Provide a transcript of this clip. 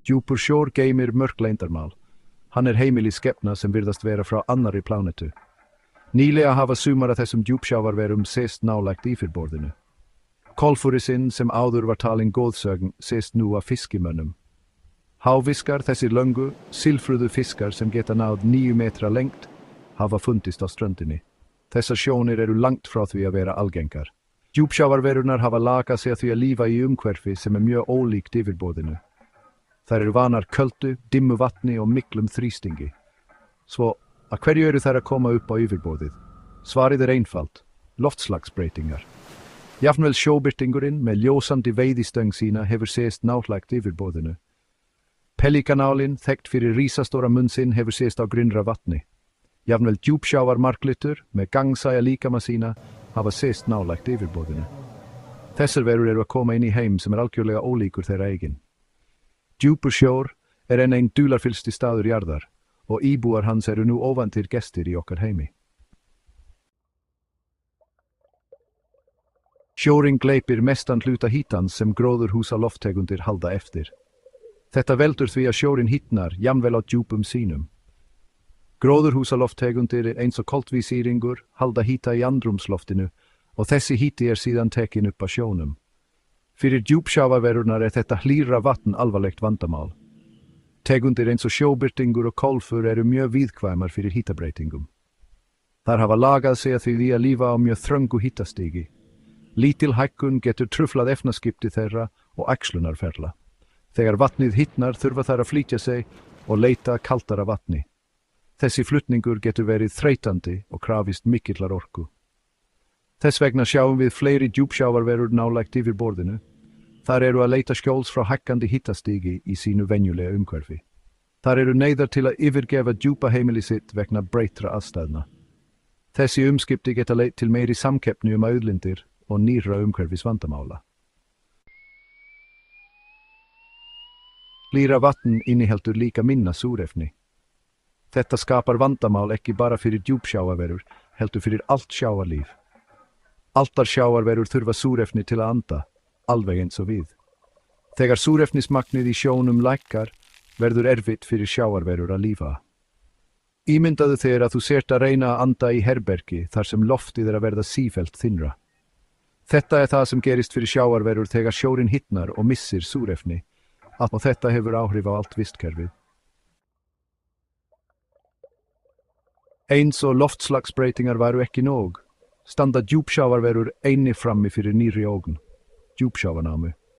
Djúpur sjór geymir mörg leyndarmál. Hann heimili skepna sem virðast vera frá annarri plánetu. Nýlega hafa sumar af þessum djúpsjávarverum sést nálægt yfirborðinu. Kolfurisinn sem áður var talin góðsögn sést nú af fiskimönnum. Háfiskar, þessir löngu, silfruðu fiskar sem geta náð 9 metra lengt, hafa fundist á ströndinni. Þessar sjónir eru langt frá því að vera algengar. Djúpsjávarverunar hafa lagað sig að því að lífa í umhverfi sem mjög ólíkt yfirborðinu. Þær eru vanar köldu, dimmu vatni og miklum þrýstingi. Svo, að hverju eru þær að koma upp á yfirborðið? Svarið einfalt, loftslagsbreytingar. Jafnvel sjóbirtingurinn með ljósandi veiðistöng sína hefur sést nálægt yfirborðinu. Pelikanálinn, þekkt fyrir risastóra munn sinn, hefur sést á grynnra vatni. Jafnvel djúpsjávarmarglyttur með gangsæja líkama sína hafa sést nálægt yfirborðinu. Þessar verur eru að koma inn í heim sem algjörlega ólíkur þeirra eigin. Djúpur sjór enn ein dularfyllsti staður jarðar og íbúar hans eru nú óvantir gestir í okkar heimi. Sjórinn gleypir mestan hluta hítans sem gróðurhúsaloftegundir halda eftir. Þetta veldur því að sjórinn hítnar jafnvel á djúpum sínum. Gróðurhúsaloftegundir eins og koltvísýringur halda hýta í andrumsloftinu og þessi hýti síðan tekin upp á sjónum. Fyrir djúpsjávarverurnar þetta hlýra vatn alvarlegt vandamál. Tegundir eins og sjóbirtingur og kolfur eru mjög víðkvæmar fyrir hýtabreytingum. Þar hafa lagað sig að því að lífa á mjög þröngu hýtastígi. Lítil hækkun getur truflað efnaskipti þeirra og æxlunarferla. Þegar vatnið hýtnar þurfa þær að flýtja sig og leita kaldara vatni. Þessi flutningur getur verið þreytandi og krafist mikillar orku. Þess vegna sjáum við fleiri djúpsjávarverur nálægt yfirborðinu. Þar eru að leita skjóls frá hækkandi hýtastígi í sínu venjulega umhverfi. Þar eru neyðar til að yfirgefa djúpa heimili sitt vegna breyttra aðstæðna. Þessi umskipti geta leitt til meiri samkeppni auðlindir og nýrra umhverfisvandamála. Hlýra vatn inniheldur líka minna súrefni. Þetta skapar vandamál ekki bara fyrir djúpsjávarverur, heldur fyrir allt sjávarlíf. Allar sjávarverur þurfa súrefni til að anda, alveg eins og við. Þegar súrefnismagnið í sjónum lækkar, verður erfitt fyrir sjávarverur að lífa. Ímyndaðu þér að þú sért að reyna að anda í herbergi þar sem loftið að verða sífellt þynnra. Þetta það sem gerist fyrir sjávarverur þegar sjórinn hýtnar og missir súrefni, og þetta hefur áhrif á allt vistkerfið. Eins og loftslagsbreytingar væru ekki nóg, standa djúpsjávarverur einnig frammi fyrir nýrri ógn, djúpsjávarnámu.